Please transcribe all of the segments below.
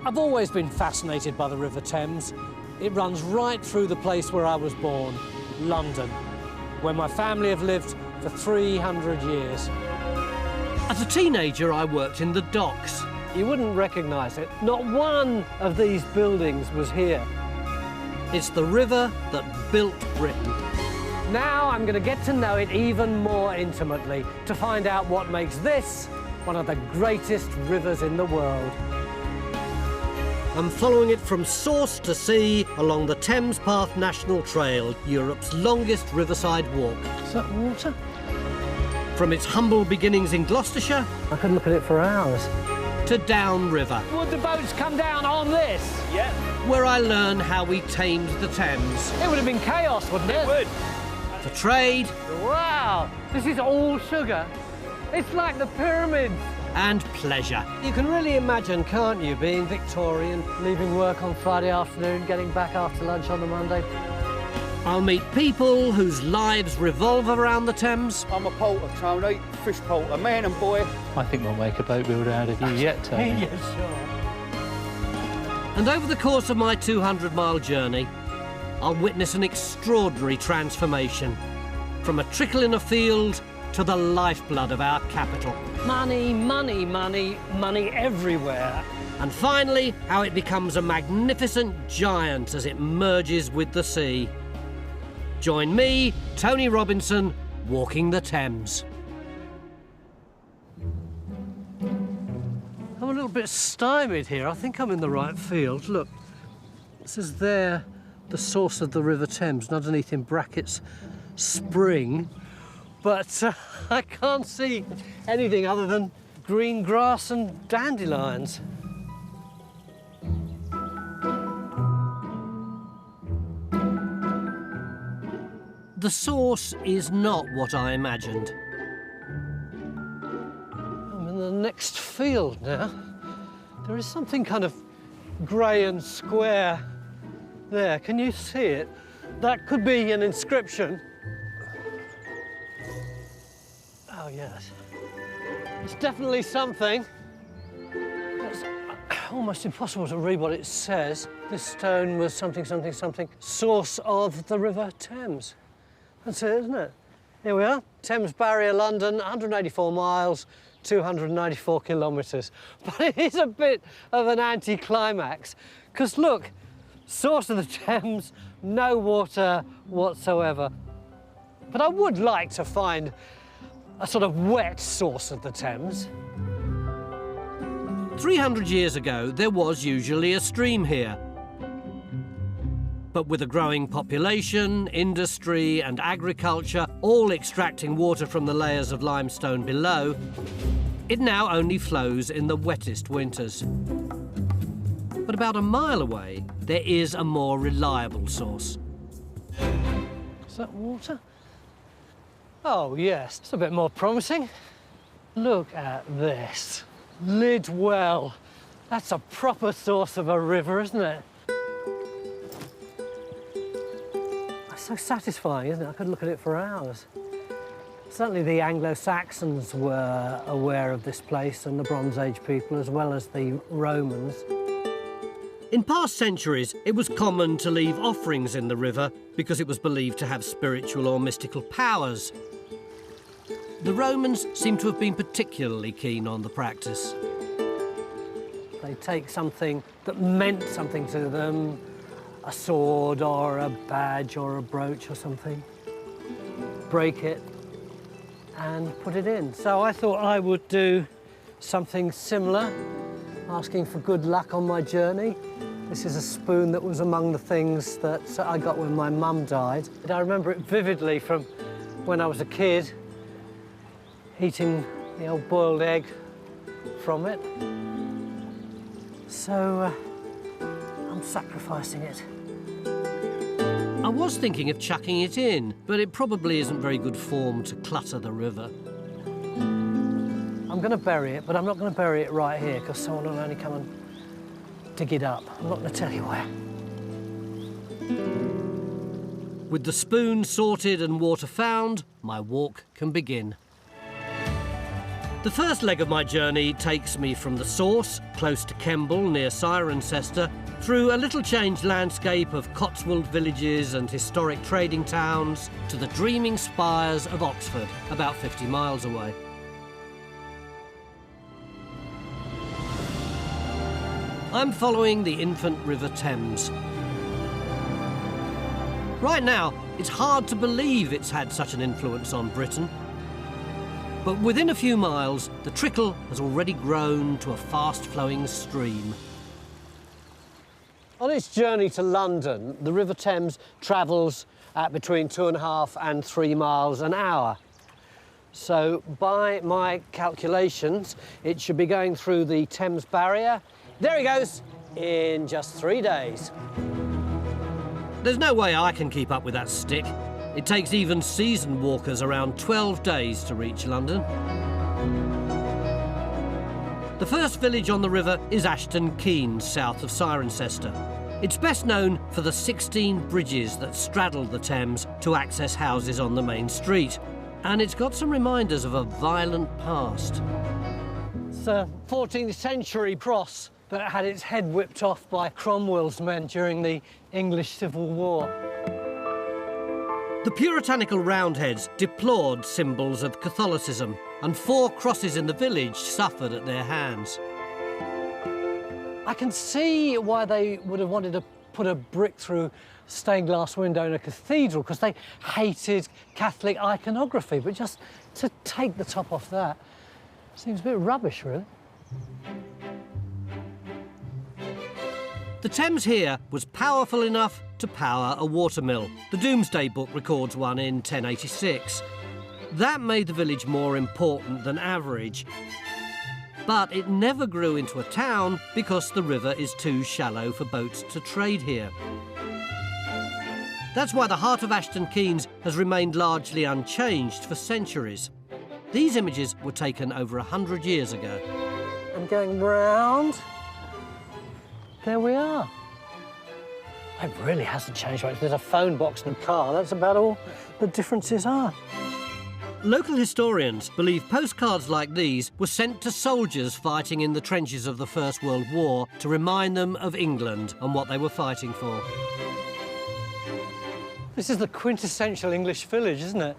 I've always been fascinated by the River Thames. It runs right through the place where I was born, London, where my family have lived for 300 years. As a teenager, I worked in the docks. You wouldn't recognise it. Not one of these buildings was here. It's the river that built Britain. Now I'm going to get to know it even more intimately to find out what makes this one of the greatest rivers in the world. I'm following it from source to sea along the Thames Path National Trail, Europe's longest riverside walk. Is that water? From its humble beginnings in Gloucestershire... I could look at it for hours. ...to down river. Would the boats come down on this? Yeah. Where I learn how we tamed the Thames. It would have been chaos, wouldn't it? It would. For trade... Wow! This is all sugar. It's like the pyramids. And pleasure. You can really imagine, can't you, being Victorian, leaving work on Friday afternoon, getting back after lunch on the Monday. I'll meet people whose lives revolve around the Thames. I'm a porter, Tony, fish porter, man and boy. I think we'll make a boat builder out of you yet, Tony. Yeah, sure. And over the course of my 200-mile journey, I'll witness an extraordinary transformation. From a trickle in a field to the lifeblood of our capital. Money, money, money, money everywhere. And finally, how it becomes a magnificent giant as it merges with the sea. Join me, Tony Robinson, walking the Thames. I'm a little bit stymied here. I think I'm in the right field. Look, it says there, the source of the River Thames, and underneath in brackets, spring. But I can't see anything other than green grass and dandelions. The source is not what I imagined. I'm in the next field now. There is something kind of grey and square there. Can you see it? That could be an inscription. Oh, yes. It's definitely something. It's almost impossible to read what it says. This stone was something, something, something, source of the River Thames. That's it, isn't it? Here we are, Thames Barrier, London, 184 miles, 294 kilometres. But it is a bit of an anticlimax, because look, source of the Thames, no water whatsoever. But I would like to find a sort of wet source of the Thames. 300 years ago, there was usually a stream here. But with a growing population, industry and agriculture, all extracting water from the layers of limestone below, it now only flows in the wettest winters. But about a mile away, there is a more reliable source. Is that water? Oh, yes, it's a bit more promising. Look at this. Lidwell. That's a proper source of a river, isn't it? That's so satisfying, isn't it? I could look at it for hours. Certainly the Anglo-Saxons were aware of this place and the Bronze Age people, as well as the Romans. In past centuries, it was common to leave offerings in the river because it was believed to have spiritual or mystical powers. The Romans seem to have been particularly keen on the practice. They'd take something that meant something to them, a sword or a badge or a brooch or something, break it and put it in. So I thought I would do something similar, asking for good luck on my journey. This is a spoon that was among the things that I got when my mum died. And I remember it vividly from when I was a kid, eating the old boiled egg from it. So I'm sacrificing it. I was thinking of chucking it in, but it probably isn't very good form to clutter the river. I'm going to bury it, but I'm not going to bury it right here because someone will only come and dig it up. I'm not going to tell you where. With the spoon sorted and water found, my walk can begin. The first leg of my journey takes me from the source, close to Kemble near Cirencester, through a little changed landscape of Cotswold villages and historic trading towns to the dreaming spires of Oxford, about 50 miles away. I'm following the infant River Thames. Right now, it's hard to believe it's had such an influence on Britain. But within a few miles, the trickle has already grown to a fast-flowing stream. On its journey to London, the River Thames travels at between 2.5 and 3 miles an hour. So by my calculations, it should be going through the Thames barrier. There he goes, in just 3 days. There's no way I can keep up with that stick. It takes even seasoned walkers around 12 days to reach London. The first village on the river is Ashton, Keynes, south of Cirencester. It's best known for the 16 bridges that straddle the Thames to access houses on the main street. And it's got some reminders of a violent past. It's a 14th century cross that had its head whipped off by Cromwell's men during the English Civil War. The puritanical Roundheads deplored symbols of Catholicism, and 4 crosses in the village suffered at their hands. I can see why they would have wanted to put a brick through stained glass window in a cathedral, because they hated Catholic iconography, but just to take the top off that seems a bit rubbish, really. The Thames here was powerful enough to power a watermill. The Domesday Book records one in 1086. That made the village more important than average. But it never grew into a town because the river is too shallow for boats to trade here. That's why the heart of Ashton Keynes has remained largely unchanged for centuries. These images were taken over 100 years ago. And going round, there we are. It really hasn't changed much. There's a phone box and a car. That's about all the differences are. Local historians believe postcards like these were sent to soldiers fighting in the trenches of the First World War to remind them of England and what they were fighting for. This is the quintessential English village, isn't it?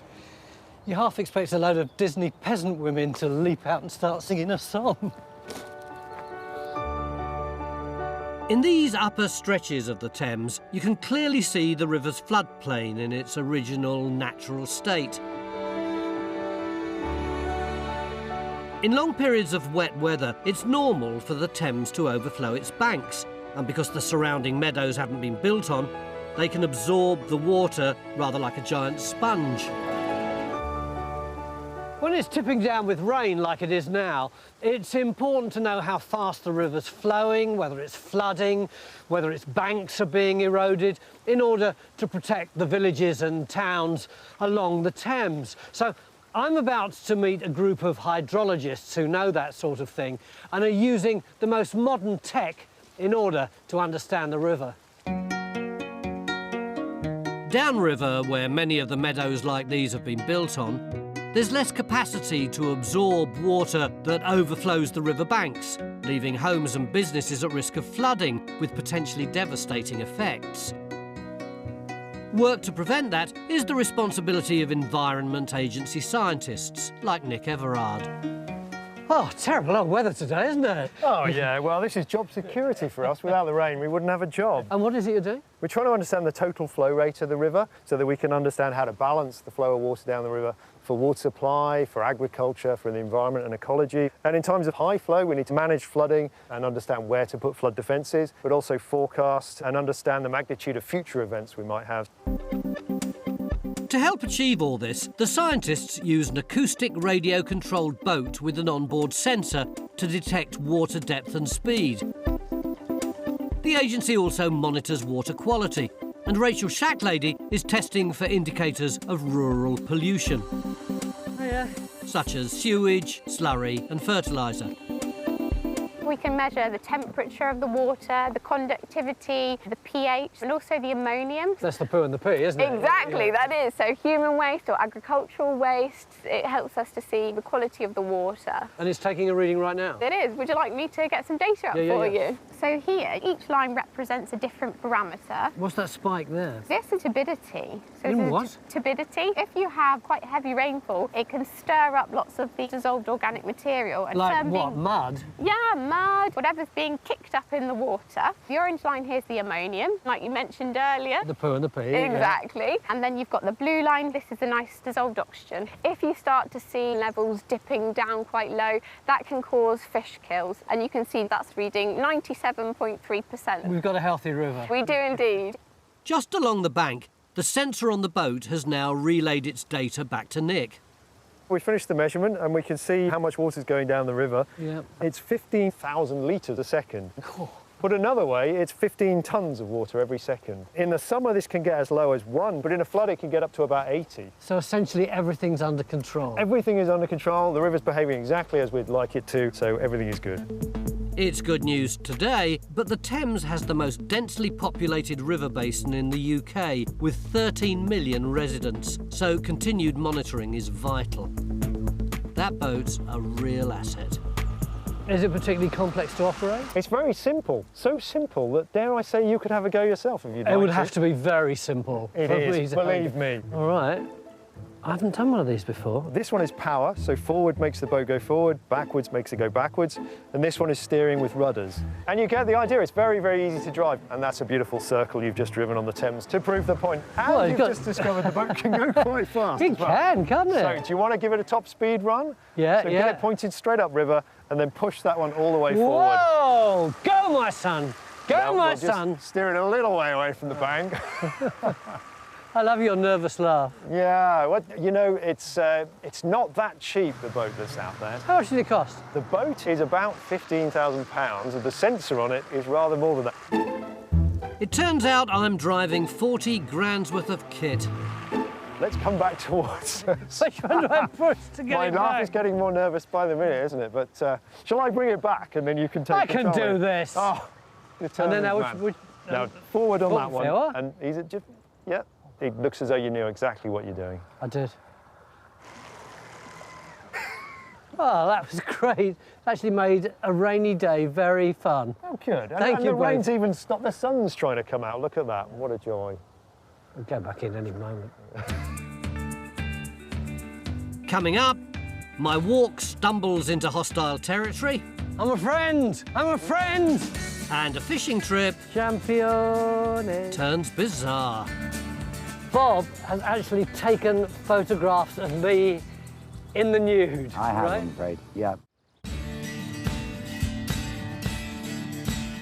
You half expect a load of Disney peasant women to leap out and start singing a song. In these upper stretches of the Thames, you can clearly see the river's floodplain in its original natural state. In long periods of wet weather, it's normal for the Thames to overflow its banks, and because the surrounding meadows haven't been built on, they can absorb the water rather like a giant sponge. When it's tipping down with rain like it is now, it's important to know how fast the river's flowing, whether it's flooding, whether its banks are being eroded, in order to protect the villages and towns along the Thames. So I'm about to meet a group of hydrologists who know that sort of thing and are using the most modern tech in order to understand the river. Downriver, where many of the meadows like these have been built on, there's less capacity to absorb water that overflows the river banks, leaving homes and businesses at risk of flooding with potentially devastating effects. Work to prevent that is the responsibility of Environment Agency scientists like Nick Everard. Oh, terrible old weather today, isn't it? Oh, yeah. Well, this is job security for us. Without the rain, we wouldn't have a job. And what is it you're doing? We're trying to understand the total flow rate of the river so that we can understand how to balance the flow of water down the river for water supply, for agriculture, for the environment and ecology. And in times of high flow, we need to manage flooding and understand where to put flood defences, but also forecast and understand the magnitude of future events we might have. To help achieve all this, the scientists use an acoustic radio-controlled boat with an onboard sensor to detect water depth and speed. The agency also monitors water quality, and Rachel Lechlade is testing for indicators of rural pollution, such as sewage, slurry and fertiliser. We can measure the temperature of the water, the conductivity, the pH, and also the ammonium. That's the poo and the pee, isn't it? Exactly, Yeah. that is. So human waste or agricultural waste, it helps us to see the quality of the water. And it's taking a reading right now? It is. Would you like me to get some data up for you? So here, each line represents a different parameter. What's that spike there? This is turbidity. So In this is what? Turbidity. If you have quite heavy rainfall, it can stir up lots of the dissolved organic material. And Like turn what, being- mud? Yeah, mud, whatever's being kicked up in the water. The orange line here is the ammonium, like you mentioned earlier. The poo and the pee. Exactly. And then you've got the blue line. This is a nice dissolved oxygen. If you start to see levels dipping down quite low, that can cause fish kills. And you can see that's reading 97.3%. We've got a healthy river. We do indeed. Just along the bank, the sensor on the boat has now relayed its data back to Nick. We finished the measurement and we can see how much water's going down the river. Yeah. It's 15,000 litres a second. Put another way, it's 15 tonnes of water every second. In the summer, this can get as low as 1, but in a flood, it can get up to about 80. So essentially everything's under control. Everything is under control. The river's behaving exactly as we'd like it to, so everything is good. It's good news today, but the Thames has the most densely populated river basin in the UK, with 13 million residents, so continued monitoring is vital. That boat's a real asset. Is it particularly complex to operate? It's very simple. So simple that, dare I say, you could have a go yourself if you'd like It would to. have to be very simple. It for is, me to- believe me. All right. I haven't done one of these before. This one is power, so forward makes the boat go forward, backwards makes it go backwards, and this one is steering with rudders. And you get the idea, it's very, very easy to drive, and that's a beautiful circle you've just driven on the Thames to prove the point. Well, And you've you've got- just discovered the boat can go quite fast. It as well. can, can't it? So do you want to give it a top speed run? Yeah, So yeah. get it pointed straight upriver, and then push that one all the way forward. Whoa! Go, my son! Go, Now, my we'll just son! steer it a little way away from the bank. I love your nervous laugh. Yeah, you know, it's not that cheap, the boat that's out there. How much did it cost? The boat is about £15,000, and the sensor on it is rather more than that. It turns out I'm driving 40 grand's worth of kit. Let's come back towards us. Which one do I push to get My it laugh back? is getting more nervous by the minute, isn't it? But shall I bring it back and then you can take I can control? do this. Oh, And then now man. Now, um, forward on that forward, one. Phil. And is it just, yeah, it looks as though you knew exactly what you're doing. I did. Oh, that was great. Actually made a rainy day very fun. Oh, good. Thank and you the both. rain's even stopped. The sun's trying to come out. Look at that. What a joy. We'll go back in any moment. Coming up, my walk stumbles into hostile territory, I'm a friend! I'm a friend! and a fishing trip Champione. turns bizarre. Bob has actually taken photographs of me in the nude. I have, right? I'm afraid. Yeah.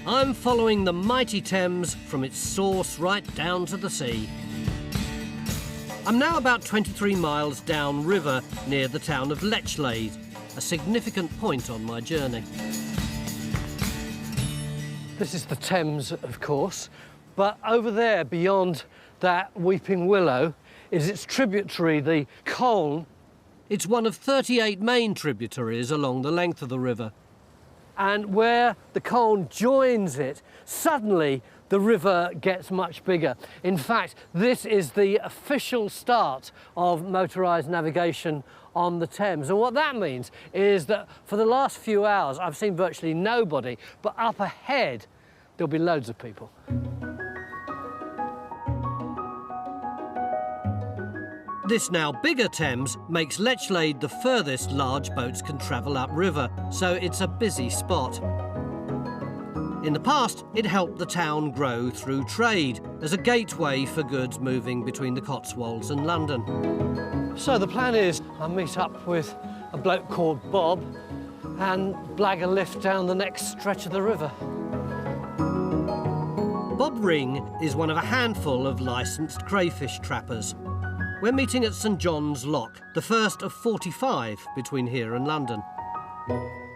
I'm following the mighty Thames from its source right down to the sea. I'm now about 23 miles downriver near the town of Lechlade, a significant point on my journey. This is the Thames, of course, but over there, beyond that weeping willow, is its tributary, the Colne. It's one of 38 main tributaries along the length of the river. And where the Colne joins it, suddenly the river gets much bigger. In fact, this is the official start of motorised navigation on the Thames. And what that means is that for the last few hours, I've seen virtually nobody, but up ahead, there'll be loads of people. This now bigger Thames makes Lechlade the furthest large boats can travel upriver, so it's a busy spot. In the past, it helped the town grow through trade as a gateway for goods moving between the Cotswolds and London. So the plan is I meet up with a bloke called Bob and blag a lift down the next stretch of the river. Bob Ring is one of a handful of licensed crayfish trappers. We're meeting at St John's Lock, the first of 45 between here and London.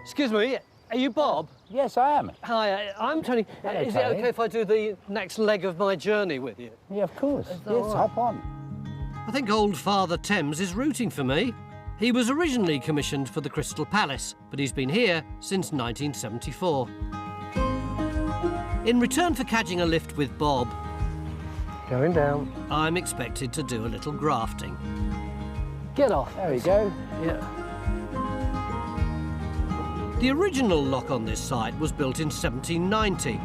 Excuse me, are you Bob? Yes, I am. Hi, I'm Tony. Hello, Is it Tony. okay if I do the next leg of my journey with you? Yeah, of course. that Yes, all right? hop on. I think old Father Thames is rooting for me. He was originally commissioned for the Crystal Palace, but he's been here since 1974. In return for catching a lift with Bob, Going down. I'm expected to do a little grafting. Get off. There we go. Yeah. The original lock on this site was built in 1790,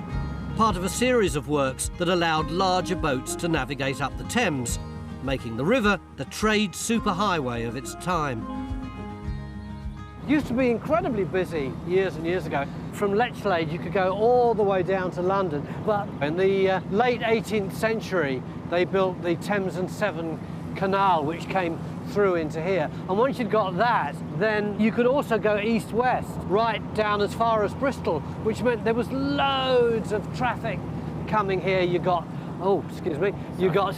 part of a series of works that allowed larger boats to navigate up the Thames, making the river the trade superhighway of its time. It used to be incredibly busy years and years ago. From Lechlade, you could go all the way down to London. But in the late 18th century, they built the Thames and Severn Canal, which came through into here. And once you'd got that, then you could also go east-west, right down as far as Bristol, which meant there was loads of traffic coming here. You got, oh, excuse me, you got,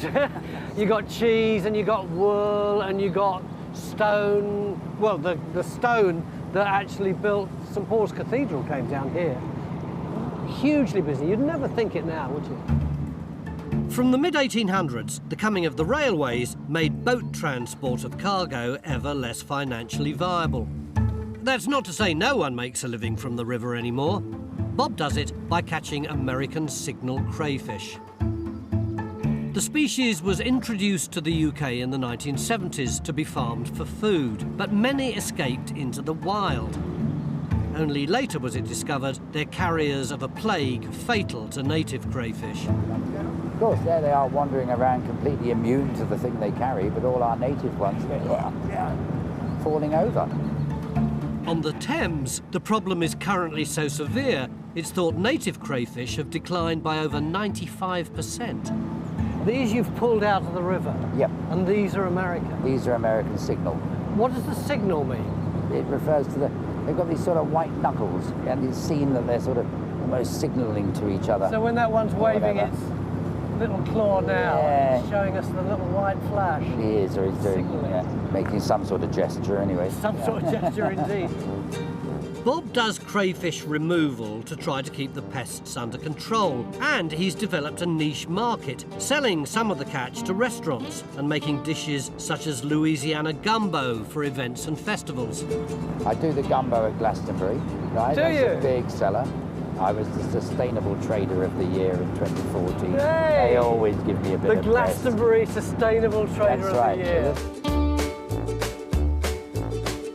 you got cheese and you got wool and you got stone. Well, the stone that actually built St Paul's Cathedral came down here. Hugely busy. You'd never think it now, would you? From the mid-1800s, the coming of the railways made boat transport of cargo ever less financially viable. That's not to say no one makes a living from the river anymore. Bob does it by catching American signal crayfish. The species was introduced to the UK in the 1970s to be farmed for food, but many escaped into the wild. Only later was it discovered they're carriers of a plague fatal to native crayfish. Of course, there they are wandering around completely immune to the thing they carry, but all our native ones are falling over. On the Thames, the problem is currently so severe, it's thought native crayfish have declined by over 95%. These you've pulled out of the river? Yep. And these are American? These are American signal. What does the signal mean? It refers to they've got these sort of white knuckles, and it's seen that they're sort of almost signalling to each other. So when that one's waving whatever. its little claw now, Yeah. it's showing us the little white flash. He is, or he's doing, Signalling. making some sort of gesture anyway. Some sort of gesture indeed. Bob does crayfish removal to try to keep the pests under control, and he's developed a niche market, selling some of the catch to restaurants and making dishes such as Louisiana gumbo for events and festivals. I do the gumbo at Glastonbury, right? Do That's you? a big seller. I was the Sustainable Trader of the Year in 2014. Hey! They always give me a bit The of Glastonbury Sustainable Trader That's of the right. Year.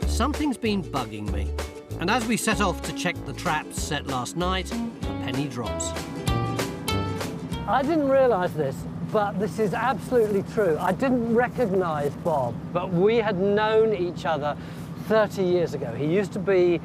Something's been bugging me, and as we set off to check the traps set last night, the penny drops. I didn't realise this, but this is absolutely true. I didn't recognise Bob, but we had known each other 30 years ago. He used to be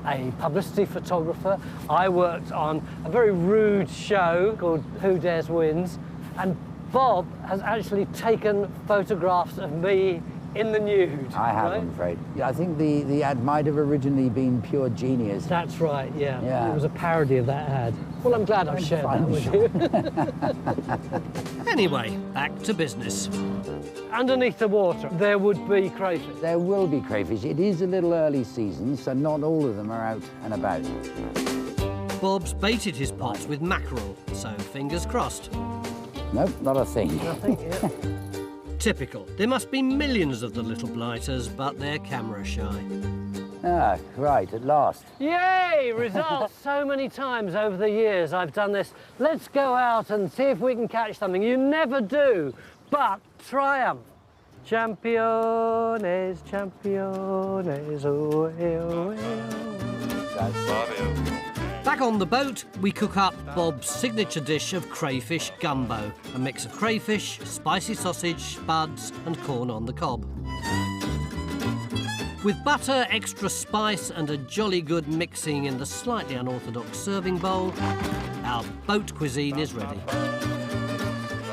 a publicity photographer. I worked on a very rude show called Who Dares Wins, and Bob has actually taken photographs of me in the nude. I have, right? I'm afraid. Yeah, I think the ad might have originally been Pure Genius. That's right, yeah. Yeah. It was a parody of that ad. Well, I'm glad I've shared that with you. Anyway, back to business. Underneath the water, there would be crayfish. There will be crayfish. It is a little early season, so not all of them are out and about. Bob's baited his pots with mackerel, so fingers crossed. Nope, not a thing. Nothing, yeah. Typical. There must be millions of the little blighters, but they're camera shy. Ah, right, at last. Yay! Results! So many times over the years I've done this. Let's go out and see if we can catch something. You never do, but triumph. Championes, championes, oh, oh, Back on the boat, we cook up Bob's signature dish of crayfish gumbo, a mix of crayfish, spicy sausage, spuds and corn on the cob. With butter, extra spice and a jolly good mixing in the slightly unorthodox serving bowl, our boat cuisine is ready.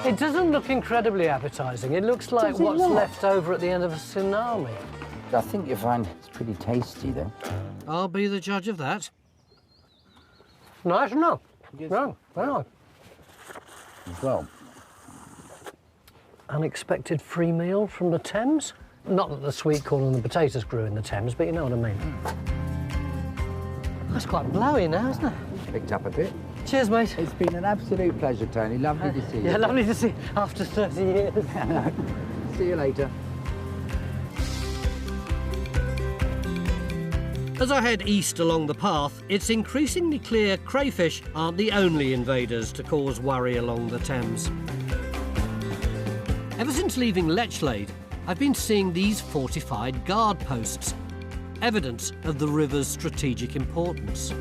It doesn't look incredibly appetising. It looks like Does it what's not? left over at the end of a tsunami. I think you find it's pretty tasty, though. I'll be the judge of that. Nice enough. No, very nice. As well. Unexpected free meal from the Thames. Not that the sweet corn and the potatoes grew in the Thames, but you know what I mean. That's quite blowy now, isn't it? Picked up a bit. Cheers, mate. It's been an absolute pleasure, Tony. Lovely to see you. Yeah, lovely to see you after 30 years. See you later. As I head east along the path, it's increasingly clear crayfish aren't the only invaders to cause worry along the Thames. Ever since leaving Lechlade, I've been seeing these fortified guard posts, evidence of the river's strategic importance.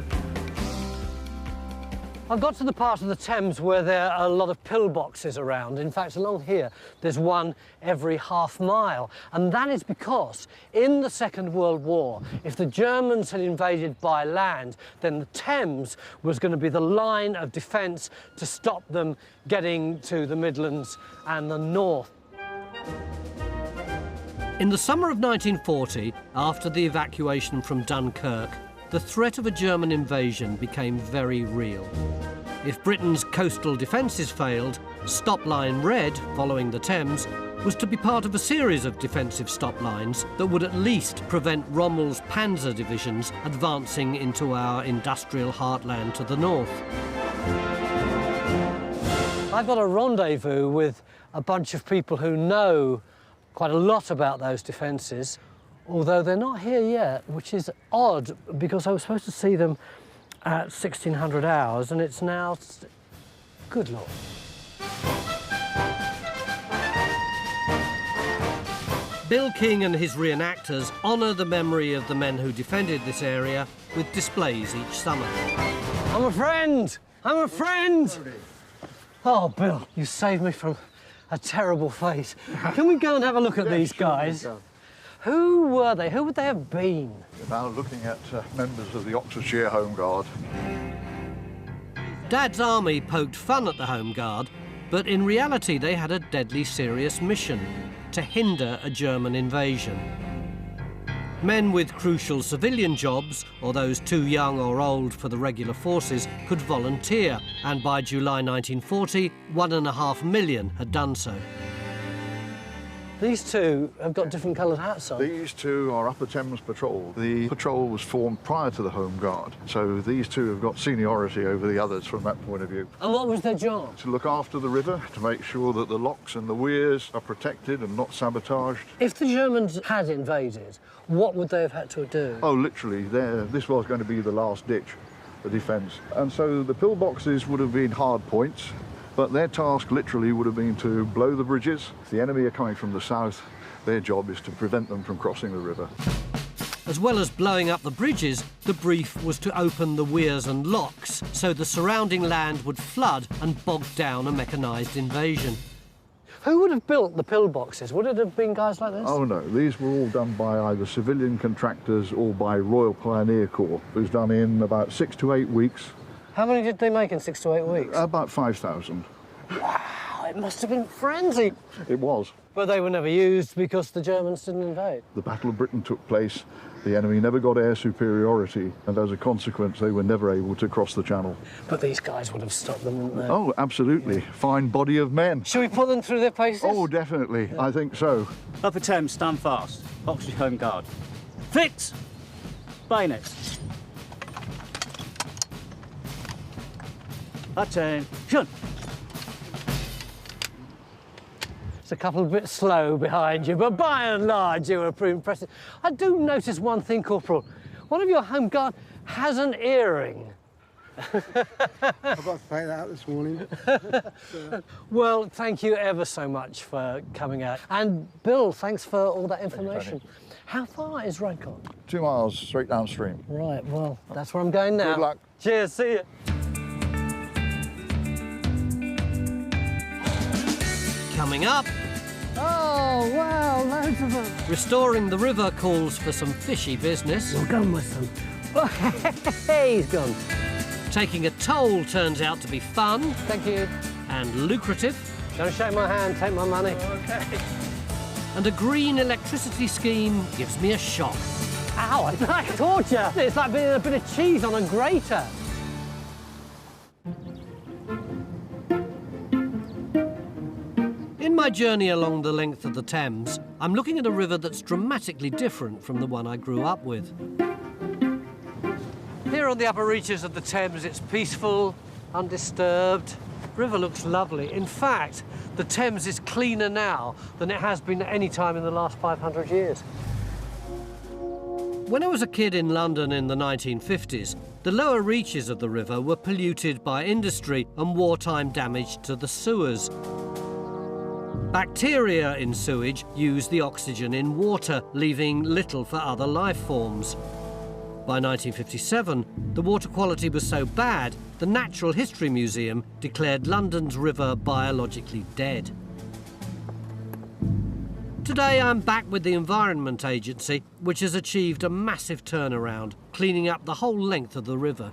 I've got to the part of the Thames where there are a lot of pillboxes around. In fact, along here, there's one every half mile. And that is because in the Second World War, if the Germans had invaded by land, then the Thames was going to be the line of defence to stop them getting to the Midlands and the north. In the summer of 1940, after the evacuation from Dunkirk, the threat of a German invasion became very real. If Britain's coastal defences failed, Stop Line Red, following the Thames, was to be part of a series of defensive stop lines that would at least prevent Rommel's panzer divisions advancing into our industrial heartland to the north. I've got a rendezvous with a bunch of people who know quite a lot about those defences, although they're not here yet, which is odd because I was supposed to see them at 1600 hours and it's now... Good Lord. Bill King and his reenactors honour the memory of the men who defended this area with displays each summer. I'm a friend! I'm a friend! Oh, Bill, you saved me from a terrible fate. Can we go and have a look at these guys? Who were they? Who would they have been? We're now looking at members of the Oxfordshire Home Guard. Dad's army poked fun at the Home Guard, but in reality they had a deadly serious mission: to hinder a German invasion. Men with crucial civilian jobs, or those too young or old for the regular forces, could volunteer, and by July 1940, 1.5 million had done so. These two have got different coloured hats on. These two are Upper Thames Patrol. The patrol was formed prior to the Home Guard, so these two have got seniority over the others from that point of view. And what was their job? To look after the river, to make sure that the locks and the weirs are protected and not sabotaged. If the Germans had invaded, what would they have had to do? Oh, literally, this was going to be the last ditch, the defence. And so the pillboxes would have been hard points, but their task literally would have been to blow the bridges. If the enemy are coming from the south, their job is to prevent them from crossing the river. As well as blowing up the bridges, the brief was to open the weirs and locks so the surrounding land would flood and bog down a mechanised invasion. Who would have built the pillboxes? Would it have been guys like this? Oh no, these were all done by either civilian contractors or by Royal Pioneer Corps. It was done in about 6 to 8 weeks. How many did they make in 6 to 8 weeks? About 5,000. Wow, it must have been frenzy. It was. But they were never used because the Germans didn't invade. The Battle of Britain took place. The enemy never got air superiority, and as a consequence, they were never able to cross the channel. But these guys would have stopped them, wouldn't they? Oh, absolutely. Fine body of men. Shall we put them through their paces? Oh, definitely. Yeah. I think so. Upper Thames, stand fast. Oxfordshire Home Guard. Fix! Bayonets. Attention! It's a couple of bits slow behind you, but by and large you were pretty impressive. I do notice one thing, Corporal. One of your Home Guard has an earring. I've got to pay that out this morning. Well, thank you ever so much for coming out. And Bill, thanks for all that information. How far is Redcon? 2 miles straight downstream. Right, well, that's where I'm going now. Good luck. Cheers, see you. Coming up... Oh, wow, loads of them. Restoring the river calls for some fishy business. You're gone with them. Hey, he's gone. Taking a toll turns out to be fun. Thank you. And lucrative. Don't shake my hand, take my money. OK. And a green electricity scheme gives me a shock. Ow, it's like torture. It's like being a bit of cheese on a grater. In my journey along the length of the Thames, I'm looking at a river that's dramatically different from the one I grew up with. Here on the upper reaches of the Thames, it's peaceful, undisturbed. The river looks lovely. In fact, the Thames is cleaner now than it has been at any time in the last 500 years. When I was a kid in London in the 1950s, the lower reaches of the river were polluted by industry and wartime damage to the sewers. Bacteria in sewage use the oxygen in water, leaving little for other life forms. By 1957, the water quality was so bad, the Natural History Museum declared London's river biologically dead. Today I'm back with the Environment Agency, which has achieved a massive turnaround, cleaning up the whole length of the river.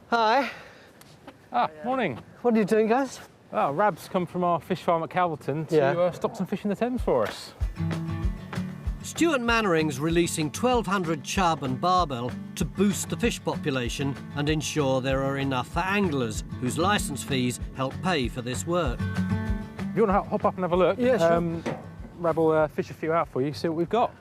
Hi. Morning. What are you doing, guys? Oh, Rab's come from our fish farm at Calverton to stop some fish in the Thames for us. Stuart Mannering's releasing 1,200 chub and barbel to boost the fish population and ensure there are enough for anglers, whose licence fees help pay for this work. If you want to hop up and have a look, Yeah, sure. Rab will fish a few out for you, see what we've got.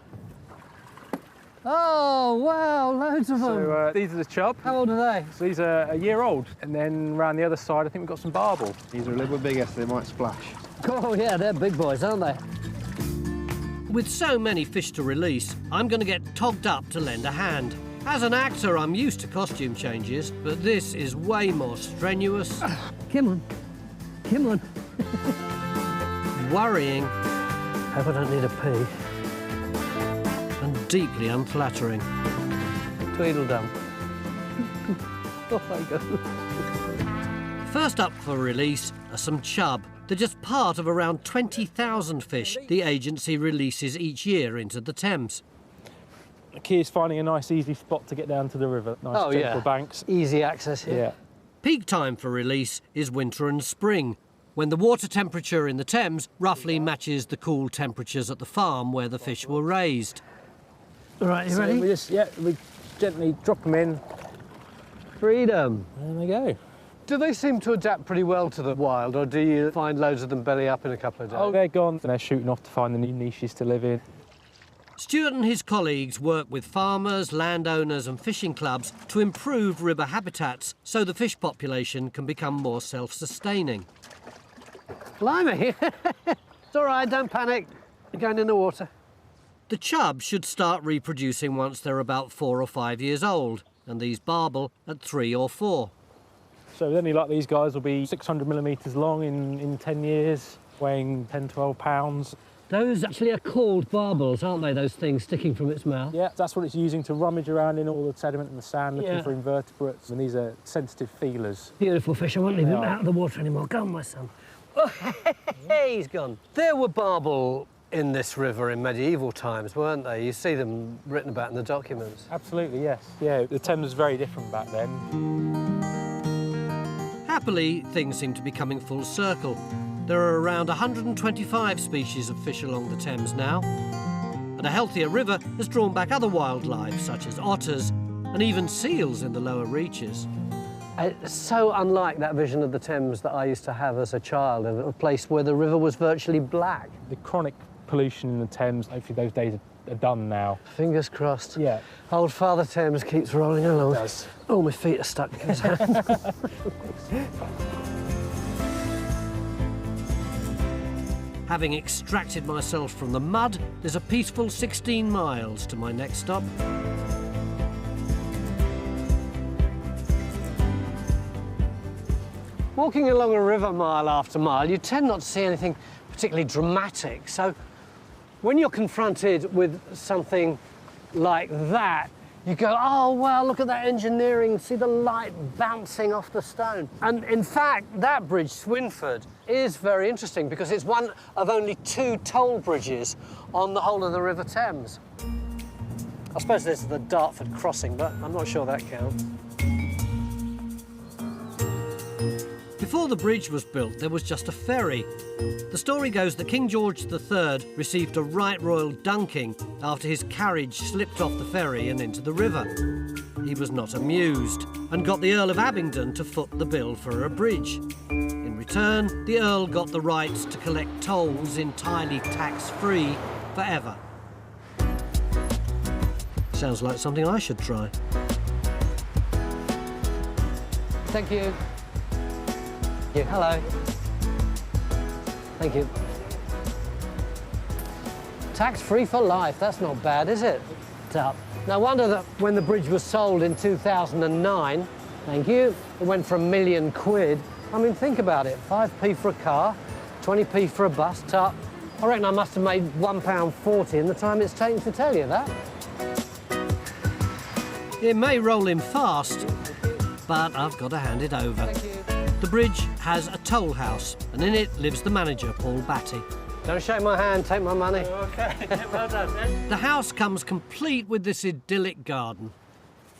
Oh, wow, loads of them. So these are the chub. How old are they? So these are a year old. And then round the other side, I think we've got some barbel. These are a little bit bigger, so they might splash. Oh, yeah, they're big boys, aren't they? With so many fish to release, I'm going to get togged up to lend a hand. As an actor, I'm used to costume changes, but this is way more strenuous. Come on. Come on. Worrying. Hope I don't need a pee. And deeply unflattering. Tweedledum. Off I go. First up for release are some chub. They're just part of around 20,000 fish the agency releases each year into the Thames. The key is finding a nice, easy spot to get down to the river. Nice, gentle banks. Easy access here. Yeah. Peak time for release is winter and spring, when the water temperature in the Thames roughly matches the cool temperatures at the farm where the fish were raised. All right, you So ready? we gently drop them in. Freedom. There they go. Do they seem to adapt pretty well to the wild, or do you find loads of them belly up in a couple of days? Oh, they're gone. And they're shooting off to find the new niches to live in. Stuart and his colleagues work with farmers, landowners and fishing clubs to improve river habitats so the fish population can become more self-sustaining. Blimey! It's all right, don't panic. You're going in the water. The chub should start reproducing once they're about 4 or 5 years old, and these barbel at 3 or 4. So any like these guys will be 600 millimetres long in 10 years, weighing 10, 12 pounds. Those actually are called barbels, aren't they, those things sticking from its mouth? Yeah, that's what it's using to rummage around in all the sediment and the sand, looking for invertebrates. And these are sensitive feelers. Beautiful fish. I won't leave them out of the water anymore. Go on, my son. Oh, hey, he's gone. There were barbel in this river in medieval times, weren't they? You see them written about in the documents. Absolutely, yes. Yeah, the Thames was very different back then. Happily, things seem to be coming full circle. There are around 125 species of fish along the Thames now. And a healthier river has drawn back other wildlife, such as otters and even seals in the lower reaches. It's so unlike that vision of the Thames that I used to have as a child, of a place where the river was virtually black. The chronic pollution in the Thames, hopefully those days are done now. Fingers crossed. Yeah. Old Father Thames keeps rolling along. It does. Oh, my feet are stuck in his hand. Having extracted myself from the mud, there's a peaceful 16 miles to my next stop. Walking along a river mile after mile, you tend not to see anything particularly dramatic. So when you're confronted with something like that, you go, oh, well, look at that engineering, see the light bouncing off the stone. And in fact, that bridge, Swinford, is very interesting because it's one of only 2 toll bridges on the whole of the River Thames. I suppose there's the Dartford crossing, but I'm not sure that counts. Before the bridge was built, there was just a ferry. The story goes that King George III received a right royal dunking after his carriage slipped off the ferry and into the river. He was not amused and got the Earl of Abingdon to foot the bill for a bridge. In return, the Earl got the right to collect tolls entirely tax-free forever. Sounds like something I should try. Thank you. Hello. Thank you. Tax-free for life, that's not bad, is it? It's up. No wonder that when the bridge was sold in 2009, thank you, it went for £1 million. I mean, think about it, 5p for a car, 20p for a bus top. I reckon I must have made £1.40 in the time it's taken to tell you that. It may roll in fast, but I've got to hand it over. The bridge has a toll house, and in it lives the manager, Paul Batty. Don't shake my hand, take my money. OK, well done. The house comes complete with this idyllic garden.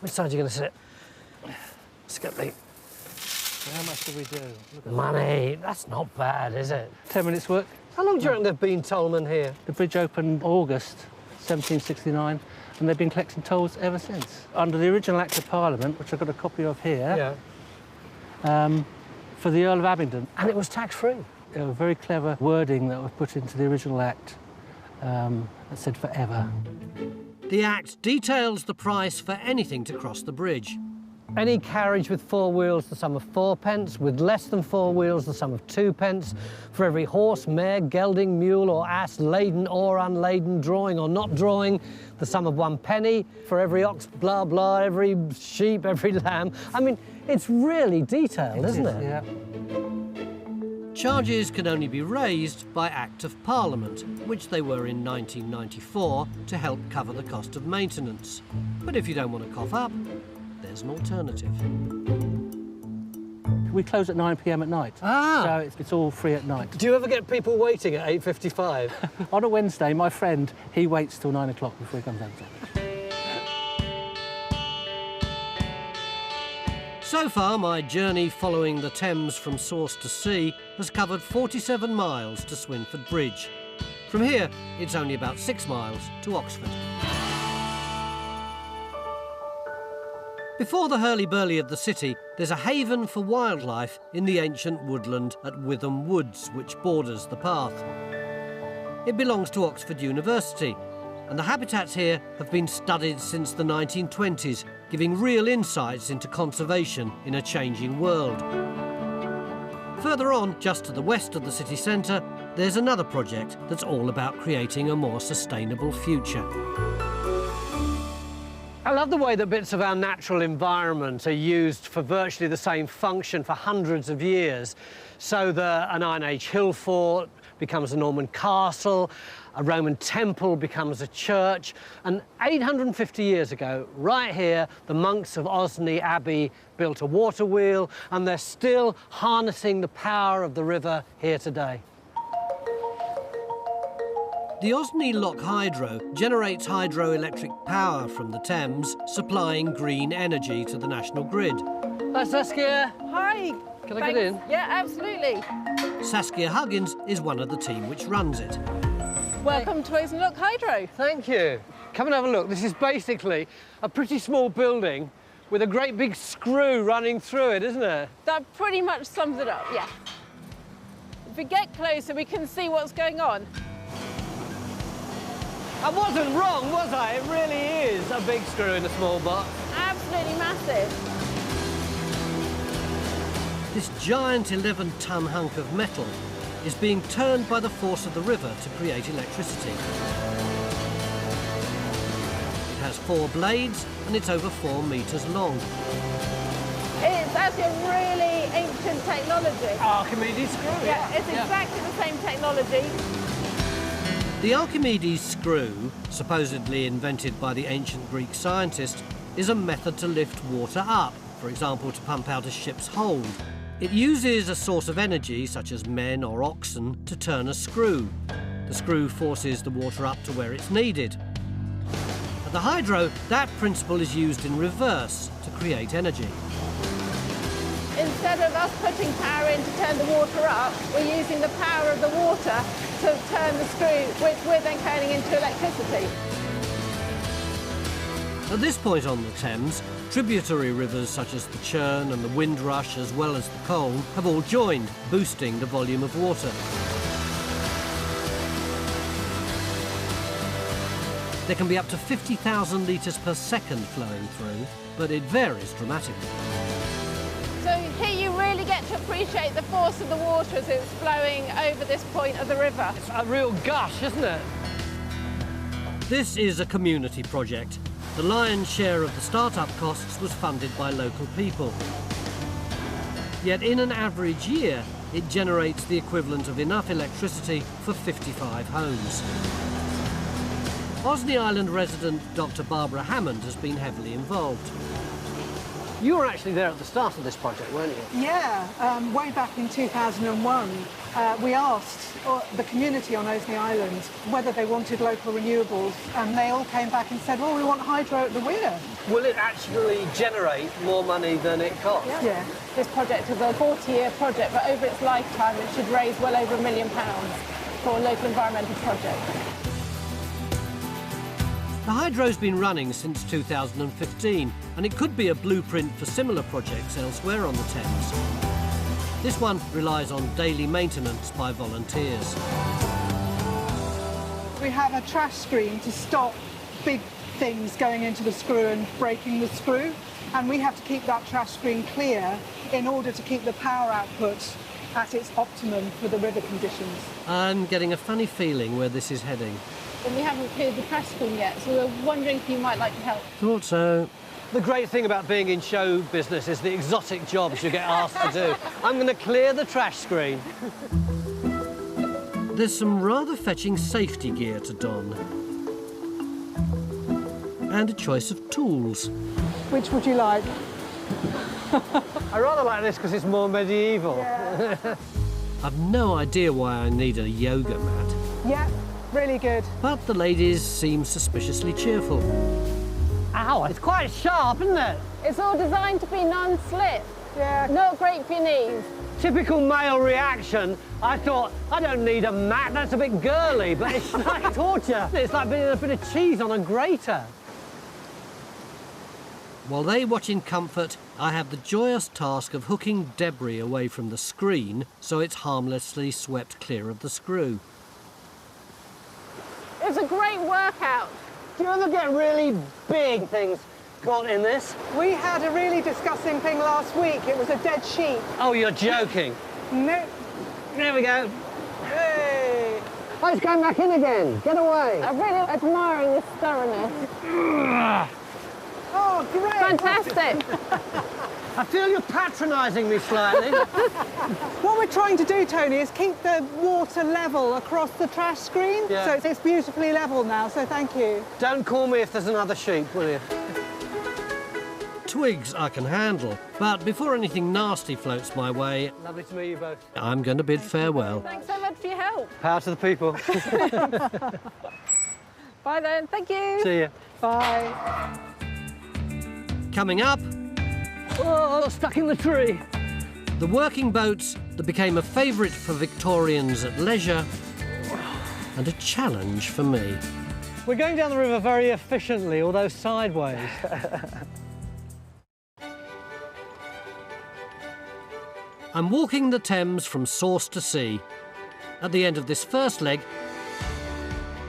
Which side are you going to sit? Let's get the... How much do we do? Money. That's not bad, is it? 10 minutes work. How long do you reckon they've been tollmen here? The bridge opened August 1769, and they've been collecting tolls ever since. Under the original Act of Parliament, which I've got a copy of here, for the Earl of Abingdon. And it was tax-free? There was very clever wording that was put into the original Act that said forever. The Act details the price for anything to cross the bridge. Any carriage with 4 wheels, the sum of 4p. With less than 4 wheels, the sum of 2p. For every horse, mare, gelding, mule or ass, laden or unladen, drawing or not drawing, the sum of 1 penny. For every ox, blah, blah, every sheep, every lamb. I mean, it's really detailed, isn't it? Yeah. Charges can only be raised by Act of Parliament, which they were in 1994 to help cover the cost of maintenance. But if you don't want to cough up, there's an alternative. We close at 9 p.m. at night. Ah! So it's all free at night. Do you ever get people waiting at 8:55? On a Wednesday, my friend, he waits till 9 o'clock before he comes down. So far, my journey following the Thames from source to sea has covered 47 miles to Swinford Bridge. From here, it's only about 6 miles to Oxford. Before the hurly-burly of the city, there's a haven for wildlife in the ancient woodland at Witham Woods, which borders the path. It belongs to Oxford University, and the habitats here have been studied since the 1920s, giving real insights into conservation in a changing world. Further on, just to the west of the city centre, there's another project that's all about creating a more sustainable future. I love the way that bits of our natural environment are used for virtually the same function for hundreds of years. So an Iron Age hill fort becomes a Norman castle, a Roman temple becomes a church, and 850 years ago, right here, the monks of Osney Abbey built a water wheel, and they're still harnessing the power of the river here today. The Osney Loch Hydro generates hydroelectric power from the Thames, supplying green energy to the national grid. Hi, Saskia. Hi. Can I get in? Yeah, absolutely. Saskia Huggins is one of the team which runs it. Welcome to Osney Loch Hydro. Thank you. Come and have a look. This is basically a pretty small building with a great big screw running through it, isn't it? That pretty much sums it up, yeah. If we get closer, we can see what's going on. I wasn't wrong, was I? It really is a big screw in a small box. Absolutely massive. This giant 11-ton hunk of metal is being turned by the force of the river to create electricity. It has 4 blades and it's over 4 metres long. It's actually a really ancient technology. Archimedes screw, yeah. It's exactly the same technology. The Archimedes screw, supposedly invented by the ancient Greek scientist, is a method to lift water up, for example to pump out a ship's hold. It uses a source of energy, such as men or oxen, to turn a screw. The screw forces the water up to where it's needed. At the hydro, that principle is used in reverse to create energy. Instead of us putting power in to turn the water up, we're using the power of the water to turn the screw, which we're then turning into electricity. At this point on the Thames, tributary rivers such as the Churn and the Windrush, as well as the Colne, have all joined, boosting the volume of water. There can be up to 50,000 litres per second flowing through, but it varies dramatically. So here you really get to appreciate the force of the water as it's flowing over this point of the river. It's a real gush, isn't it? This is a community project. The lion's share of the start-up costs was funded by local people. Yet in an average year, it generates the equivalent of enough electricity for 55 homes. Osney Island resident Dr. Barbara Hammond has been heavily involved. You were actually there at the start of this project, weren't you? Yeah, way back in 2001, we asked the community on Osney Island whether they wanted local renewables, and they all came back and said, well, we want hydro at the weir. Will it actually generate more money than it costs? Yeah. This project is a 40-year project, but over its lifetime it should raise well over £1 million for a local environmental project. The hydro's been running since 2015, and it could be a blueprint for similar projects elsewhere on the Thames. This one relies on daily maintenance by volunteers. We have a trash screen to stop big things going into the screw and breaking the screw, and we have to keep that trash screen clear in order to keep the power output at its optimum for the river conditions. I'm getting a funny feeling where this is heading. And we haven't cleared the trash screen yet, so we were wondering if you might like to help. Thought so. The great thing about being in show business is the exotic jobs you get asked to do. I'm going to clear the trash screen. There's some rather fetching safety gear to don. And a choice of tools. Which would you like? I rather like this because it's more medieval. Yeah. I've no idea why I need a yoga mat. Yeah, really good. But the ladies seem suspiciously cheerful. Ow, it's quite sharp, isn't it? It's all designed to be non-slip. Yeah. Not great for your knees. Typical male reaction. I thought, I don't need a mat, that's a bit girly, but it's like torture. It's like being a bit of cheese on a grater. While they watch in comfort, I have the joyous task of hooking debris away from the screen so it's harmlessly swept clear of the screw. It's a great workout. Do you ever get really big things caught in this? We had a really disgusting thing last week. It was a dead sheep. Oh, you're joking. No. There we go. Hey. Oh, it's going back in again. Get away. I'm really admiring this thoroughness. Oh, great. Fantastic. I feel you're patronising me slightly. What we're trying to do, Tony, is keep the water level across the trash screen. Yeah. So it's beautifully level now, so thank you. Don't call me if there's another sheep, will you? Twigs I can handle, but before anything nasty floats my way, Lovely to meet you both. I'm going to bid farewell. Thanks so much for your help. Power to the people. Bye then. Thank you. See you. Bye. Coming up, Oh, stuck in the tree. the working boats that became a favourite for Victorians at leisure and a challenge for me. We're going down the river very efficiently, although sideways. I'm walking the Thames from source to sea. At the end of this first leg,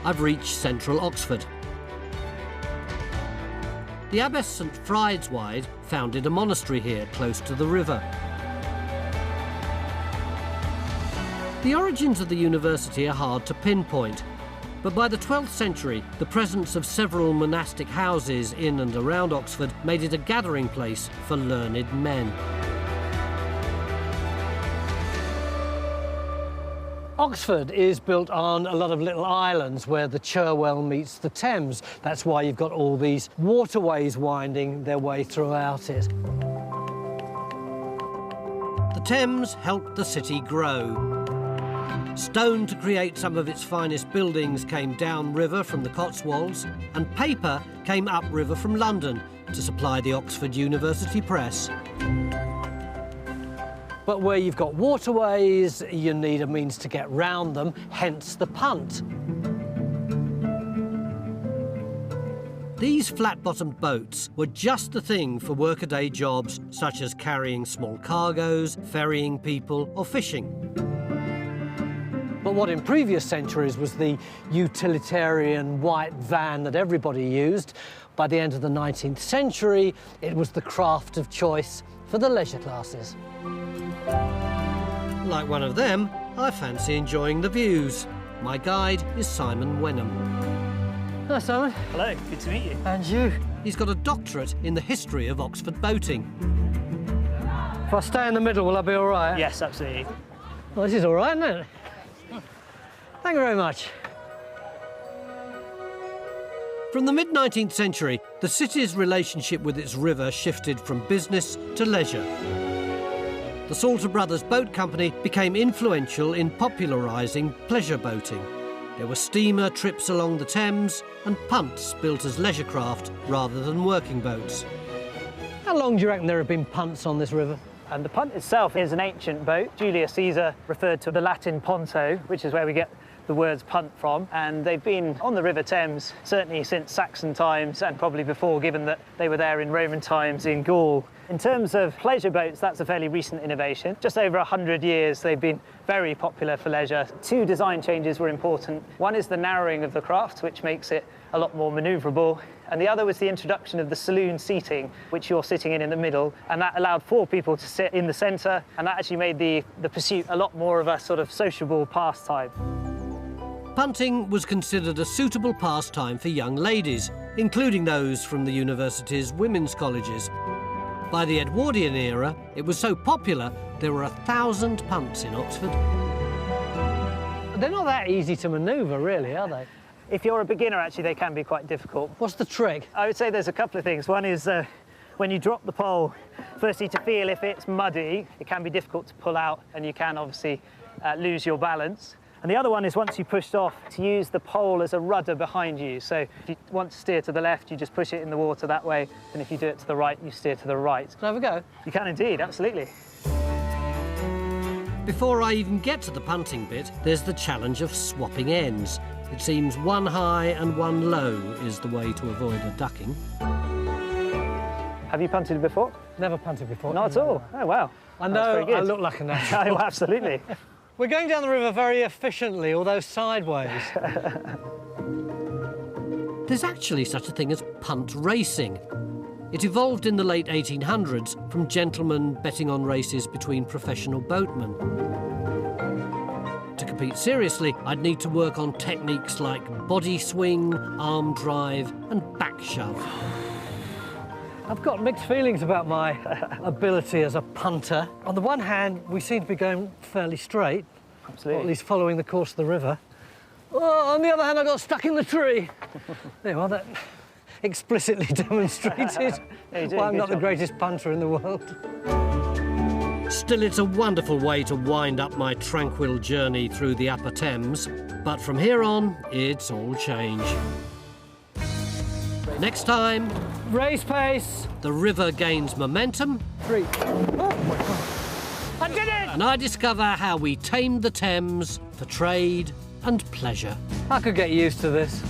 I've reached central Oxford. The Abbess St Friedwide founded a monastery here close to the river. The origins of the university are hard to pinpoint, but by the 12th century, the presence of several monastic houses in and around Oxford made it a gathering place for learned men. Oxford is built on a lot of little islands where the Cherwell meets the Thames. That's why you've got all these waterways winding their way throughout it. The Thames helped the city grow. Stone to create some of its finest buildings came downriver from the Cotswolds, and paper came upriver from London to supply the Oxford University Press. But where you've got waterways, you need a means to get round them, hence the punt. These flat-bottomed boats were just the thing for workaday jobs such as carrying small cargoes, ferrying people, or fishing. But what in previous centuries was the utilitarian white van that everybody used, by the end of the 19th century, it was the craft of choice for the leisure classes. Like one of them, I fancy enjoying the views. My guide is Simon Wenham. Hello, Simon. Hello, good to meet you. And you. he's got a doctorate in the history of Oxford boating. If I stay in the middle, will I be all right? Yes, absolutely. Well, this is all right, isn't it? Thank you very much. From the mid-19th century, the city's relationship with its river shifted from business to leisure. The Salter Brothers Boat Company became influential in popularising pleasure boating. There were steamer trips along the Thames and punts built as leisure craft rather than working boats. How long do you reckon there have been punts on this river? And the punt itself is an ancient boat. Julius Caesar referred to the Latin ponto, which is where we get the words punt from, and they've been on the River Thames certainly since Saxon times and probably before, given that they were there in Roman times in Gaul. In terms of pleasure boats, that's a fairly recent innovation. Just over 100 years they've been very popular for leisure. Two design changes were important. One is the narrowing of the craft, which makes it a lot more manoeuvrable, and the other was the introduction of the saloon seating, which you're sitting in the middle, and that allowed 4 people to sit in the centre, and that actually made the pursuit a lot more of a sort of sociable pastime. Punting was considered a suitable pastime for young ladies, including those from the university's women's colleges. By the Edwardian era, it was so popular there were 1,000 punts in Oxford. They're not that easy to manoeuvre, really, are they? If you're a beginner, actually, they can be quite difficult. What's the trick? I would say there's a couple of things. One is when you drop the pole, firstly to feel if it's muddy, it can be difficult to pull out and you can obviously lose your balance. And the other one is once you pushed off, to use the pole as a rudder behind you. So if you want to steer to the left, you just push it in the water that way, and if you do it to the right, you steer to the right. Can I have a go? You can indeed, absolutely. Before I even get to the punting bit, there's the challenge of swapping ends. It seems one high and one low is the way to avoid a ducking. Have you punted before? Never punted before. Not at all? Oh, wow. I know, I look like a natural. Oh, absolutely. We're going down the river very efficiently, although sideways. There's actually such a thing as punt racing. It evolved in the late 1800s from gentlemen betting on races between professional boatmen. To compete seriously, I'd need to work on techniques like body swing, arm drive and back shove. I've got mixed feelings about my ability as a punter. On the one hand, we seem to be going fairly straight. Absolutely. Or at least following the course of the river. Oh, on the other hand, I got stuck in the tree. There you are, that explicitly demonstrated why I'm not the greatest punter in the world. Still, it's a wonderful way to wind up my tranquil journey through the Upper Thames. But from here on, it's all change. Next time... Race pace! The river gains momentum. 3. Oh, my God. I did it! And I discover how we tamed the Thames for trade and pleasure. I could get used to this.